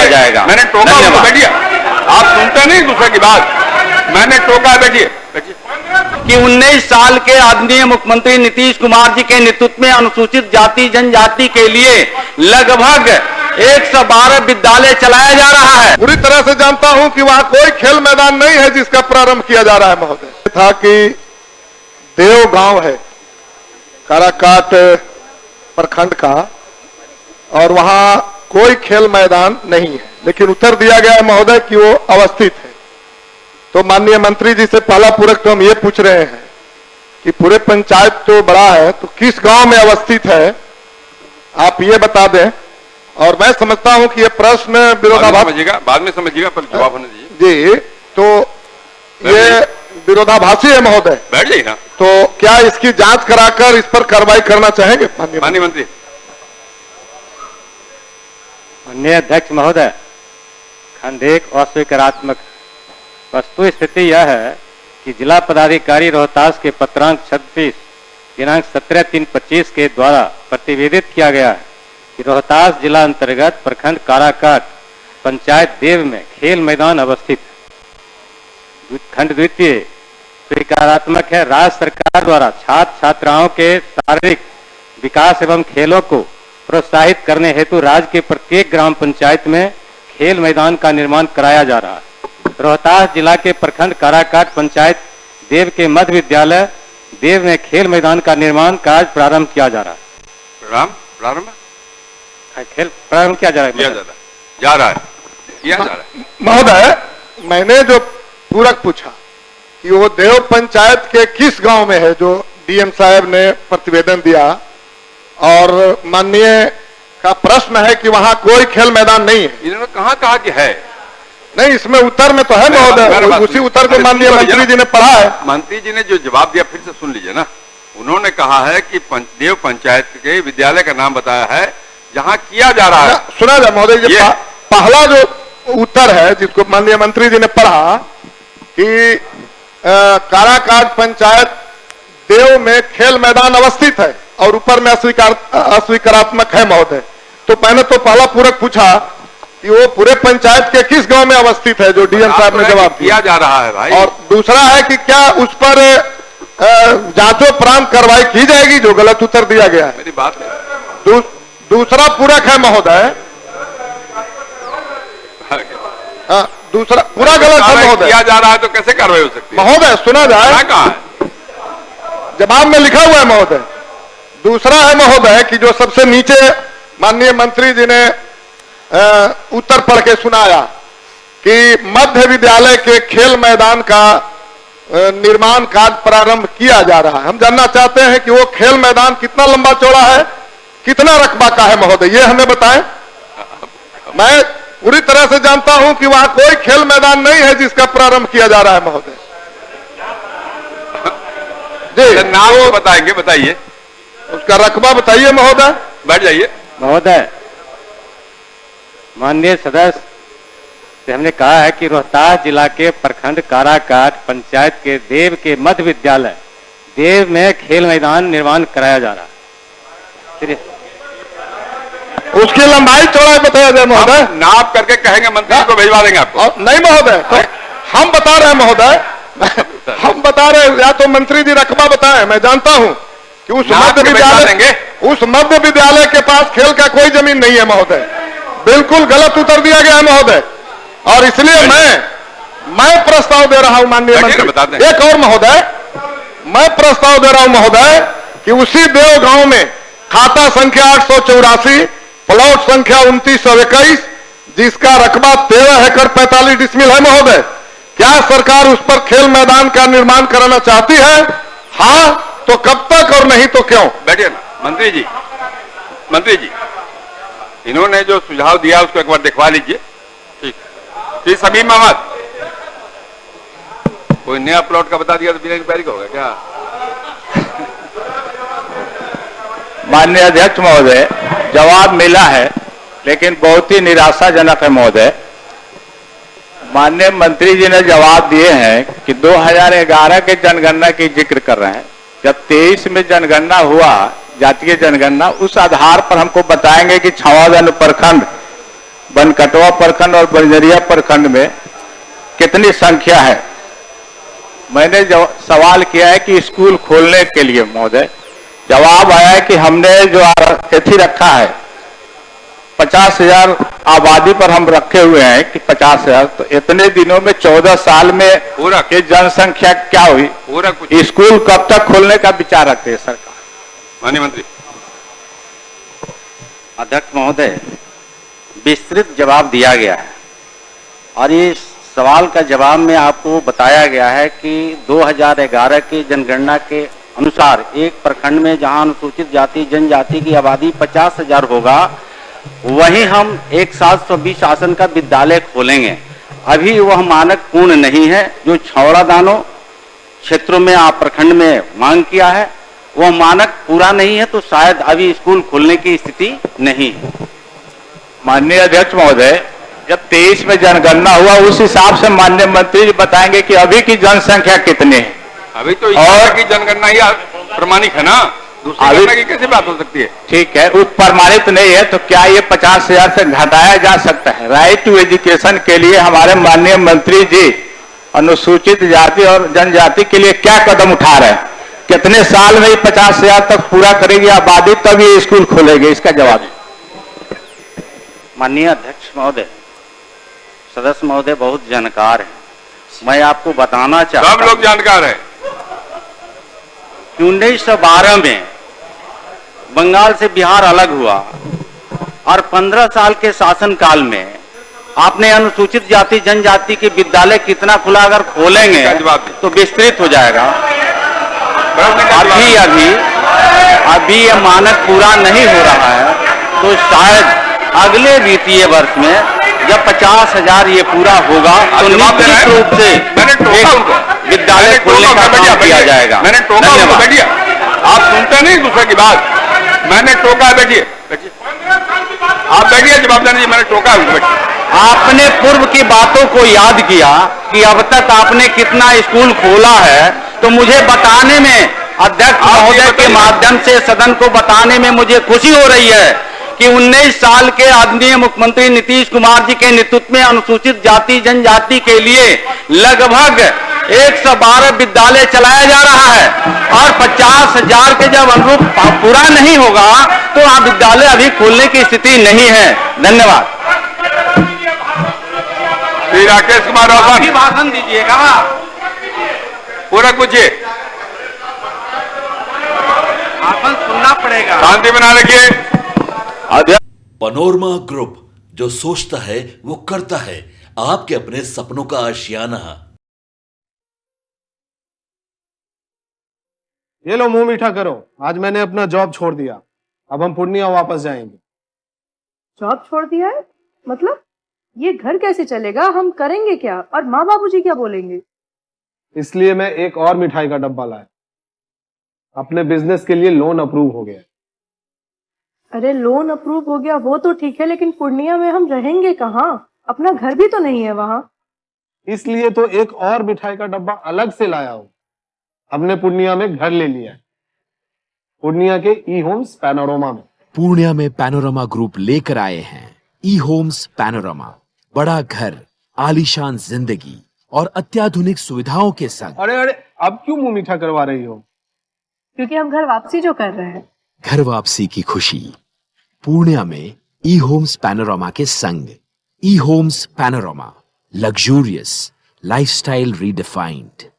किया जाएगा। मैंने टोका, बैठिए, आप सुनते नहीं दूसरे की बात, मैंने टोका, बैठिए कि 19 साल के आदरणीय मुख्यमंत्री नीतीश कुमार जी के नेतृत्व में अनुसूचित जाति जनजाति के लिए लगभग 112 विद्यालय चलाया जा रहा है। पूरी तरह से जानता हूं कि वहां कोई खेल मैदान नहीं है जिसका प्रारंभ किया जा रहा है महोदय। था कि देव गांव है काराकाट प्रखंड का और वहां कोई खेल मैदान नहीं है, लेकिन उत्तर दिया गया है महोदय कि वो अवस्थित है। तो माननीय मंत्री जी से पहला पूरक तो हम ये पूछ रहे हैं कि पूरे पंचायत तो बड़ा है, तो किस गांव में अवस्थित है आप ये बता दें। और मैं समझता हूं कि ये प्रश्न विरोधाभासी, बाद में समझिएगा, पर जवाब होने दीजिए जी, तो ये विरोधाभासी है महोदय। बैठ जाइए ना। तो क्या इसकी जांच कराकर इस पर कार्रवाई करना चाहेंगे माननीय मंत्री? माननीय अध्यक्ष महोदय, खंड 1 अस्वीकारात्मक। वस्तु स्थिति यह है कि जिला पदाधिकारी रोहतास के पत्रांक 36 दिनांक 17/3/25 के द्वारा प्रतिवेदित किया गया है कि रोहतास जिला अंतर्गत प्रखंड काराकाट पंचायत देव में खेल मैदान अवस्थित है। खंड 2 स्वीकारात्मक है। राज्य सरकार द्वारा छात्र छात्राओं के शारीरिक विकास एवं खेलों को प्रोत्साहित करने हेतु राज्य के प्रत्येक ग्राम पंचायत में खेल मैदान का निर्माण कराया जा रहा है। रोहतास जिला के प्रखंड काराकाट पंचायत देव के मध्य विद्यालय देव में खेल मैदान का निर्माण कार्य प्रारंभ किया जा रहा है। खेल प्रारंभ किया जा रहा है महोदय। मैंने जो पूरक पूछा कि वो देव पंचायत के किस गांव में है जो डीएम साहब ने प्रतिवेदन दिया, और माननीय का प्रश्न है कि वहां कोई खेल मैदान नहीं है। इन्होंने कहाँ कहा कि है? नहीं, इसमें उत्तर में तो है महोदय, उसी उत्तर को माननीय मंत्री जी ने पढ़ा है। मंत्री जी ने जो जवाब दिया फिर से सुन लीजिए ना। उन्होंने कहा है कि देव पंचायत के विद्यालय का नाम बताया है जहां किया जा रहा है। सुना जाए महोदय, ये पहला जो उत्तर है जिसको माननीय मंत्री जी ने पढ़ा कि काराकाट पंचायत देव में खेल मैदान अवस्थित है और ऊपर में अस्वीकारात्मक है महोदय। तो मैंने तो पहला पूरक पूछा कि वो पूरे पंचायत के किस गांव में अवस्थित है जो डीएम साहब ने जवाब दिया जा रहा है भाई। और दूसरा है कि क्या उस पर जांचोपरांत कार्रवाई की जाएगी जो गलत उत्तर दिया गया है। मेरी बात दूसरा पूरक है महोदय, दूसरा पूरा गलत है महोदय। किया जा रहा है तो कैसे कार्रवाई हो सकती है महोदय? सुना जाए, कहाँ है? जवाब में लिखा हुआ है महोदय। दूसरा है महोदय कि जो सबसे नीचे माननीय मंत्री जी ने उत्तर पढ़ के सुनाया कि मध्य विद्यालय के खेल मैदान का निर्माण कार्य प्रारंभ किया जा रहा है। हम जानना चाहते हैं कि वो खेल मैदान कितना लंबा चौड़ा है, कितना रकबा का है महोदय, ये हमें बताएं। मैं पूरी तरह से जानता हूं कि वहां कोई खेल मैदान नहीं है जिसका प्रारंभ किया जा रहा है महोदय। जी, नाम तो बताएंगे, बताइए उसका रकबा बताइए महोदय। बैठ जाइए महोदय। माननीय सदस्य से हमने कहा है कि रोहतास जिला के प्रखंड काराकाट पंचायत के देव के मध्य विद्यालय देव में खेल मैदान निर्माण कराया जा रहा है। उसकी लंबाई चौड़ाई बताया जाए महोदय। नाप करके कहेंगे मंत्री को भिजवा देंगे आपको। नहीं महोदय, तो हम बता रहे हैं महोदय, हम बता रहे हैं, या तो मंत्री जी रकबा बताएं। मैं जानता हूं कि उस मध्य विद्यालय के पास खेल का कोई जमीन नहीं है महोदय। बिल्कुल गलत उत्तर दिया गया है महोदय, और इसलिए मैं प्रस्ताव दे रहा हूं माननीय मंत्री। एक और महोदय, मैं प्रस्ताव दे रहा हूं महोदय कि उसी देव गांव में खाता संख्या 884, प्लॉट संख्या 2921, जिसका रकबा 13 एकड़ 45 डिसमिल है महोदय, क्या सरकार उस पर खेल मैदान का निर्माण कराना चाहती है? हाँ तो कब तक और नहीं तो क्यों? बैठिए ना मंत्री जी। मंत्री जी, इन्होंने जो सुझाव दिया उसको एक बार दिखवा लीजिए। ठीक, सभी मोहम्मद कोई नया प्लॉट का बता दिया तो बिना इंक्वायरी का होगा क्या? माननीय अध्यक्ष महोदय, जवाब मिला है लेकिन बहुत ही निराशाजनक है महोदय। माननीय मंत्री जी ने जवाब दिए हैं कि 2011 के जनगणना की जिक्र कर रहे हैं। जब 23 में जनगणना हुआ, जातीय जनगणना, उस आधार पर हमको बताएंगे कि छावागंज प्रखंड बनकटवा प्रखंड और बंजरिया प्रखंड में कितनी संख्या है। मैंने जो सवाल किया है कि स्कूल खोलने के लिए महोदय, जवाब आया है कि हमने जो एथी रखा है 50,000 आबादी पर हम रखे हुए हैं कि 50,000, तो इतने दिनों में 14 साल में पूरा ये जनसंख्या क्या हुई। पूरा कुछ स्कूल कब तक खोलने का विचार रखते हैं सरकार। माननीय मंत्री। अध्यक्ष महोदय, विस्तृत जवाब दिया गया है और ये सवाल का जवाब में आपको बताया गया है कि 2011 की जनगणना के अनुसार एक प्रखंड में जहां अनुसूचित जाति जनजाति की आबादी 50,000 होगा, वहीं हम एक 720 आसन का विद्यालय खोलेंगे। अभी वह मानक पूर्ण नहीं है जो छौड़ा दानों क्षेत्रों में आप प्रखंड में मांग किया है, वह मानक पूरा नहीं है, तो शायद अभी स्कूल खोलने की स्थिति नहीं है। माननीय अध्यक्ष महोदय, जब 23 में जनगणना हुआ उस हिसाब से माननीय मंत्री जी बताएंगे कि अभी की जनसंख्या कितनी है। अभी तो और की जनगणना ही प्रमाणिक है ना, दूसरी गणना की कैसे बात हो सकती है। ठीक है, उस प्रमाणित नहीं है तो क्या ये 50,000 से घटाया जा सकता है। राइट टू एजुकेशन के लिए हमारे माननीय मंत्री जी अनुसूचित जाति और जनजाति के लिए क्या कदम उठा रहे हैं, कितने साल में 50,000 तक पूरा करेगी आबादी, तब ये स्कूल खोलेंगे, इसका जवाब। माननीय अध्यक्ष महोदय, सदस्य महोदय बहुत जानकार है, मैं आपको बताना चाहता हूं, सब लोग जानकार है कि 1912 में बंगाल से बिहार अलग हुआ और 15 साल के शासन काल में आपने अनुसूचित जाति जनजाति के विद्यालय कितना खुला, अगर खोलेंगे तो विस्तृत हो जाएगा। अभी ये मानक पूरा नहीं हो रहा है, तो शायद अगले वित्तीय वर्ष में जब 50,000 ये पूरा होगा तो निश्चित रूप से विद्यालय खोलने का काम किया जाएगा। मैंने टोका उनको, बैठिए, आप सुनते नहीं दूसरे की बात। मैंने टोका, बैठिए आप, बैठिए जवाब देने, मैंने टोका उनको, बैठिए। आपने पूर्व की बातों को याद किया कि अब तक आपने कितना स्कूल खोला है, तो मुझे बताने में, अध्यक्ष महोदय के माध्यम से सदन को बताने में मुझे खुशी हो रही है कि 19 साल के आदरणीय मुख्यमंत्री नीतीश कुमार जी के नेतृत्व में अनुसूचित जाति जनजाति के लिए लगभग 112 विद्यालय चलाया जा रहा है और 50,000 के जब अनुरूप पूरा नहीं होगा तो वहां विद्यालय अभी खोलने की स्थिति नहीं है। धन्यवाद। श्री राकेश कुमार रोशन, भाषण दीजिएगा, पूरा पूछिए, भाषण सुनना पड़ेगा। शांति बना रखिए। पैनोरमा ग्रुप, जो सोचता है वो करता है, आपके अपने सपनों का आशियाना। ये लो मुंह मीठा करो, आज मैंने अपना जॉब छोड़ दिया, अब हम पूर्णिया वापस जाएंगे। जॉब छोड़ दिया है? मतलब ये घर कैसे चलेगा, हम करेंगे क्या, और माँ बाबूजी क्या बोलेंगे? इसलिए मैं एक और मिठाई का डब्बा लाया, अपने बिजनेस के लिए लोन अप्रूव हो गया। अरे लोन अप्रूव हो गया वो तो ठीक है, लेकिन पूर्णिया में हम रहेंगे कहाँ? अपना घर भी तो नहीं है वहाँ। इसलिए तो एक और मिठाई का डब्बा अलग से लाया हूँ। हमने पूर्णिया में घर ले लिया है, पूर्णिया के ई होम्स पैनोरमा में। पूर्णिया में पैनोरमा ग्रुप लेकर आए हैं ई होम्स पैनोरमा, बड़ा घर, आलीशान जिंदगी और अत्याधुनिक सुविधाओं के संग। अरे अरे, अब क्यों मुंह मीठा करवा रही हो? क्योंकि हम घर वापसी जो कर रहे हैं। घर वापसी की खुशी पूर्णिया में ई होम्स पैनोरमा के संग। E homes panorama, luxurious lifestyle redefined.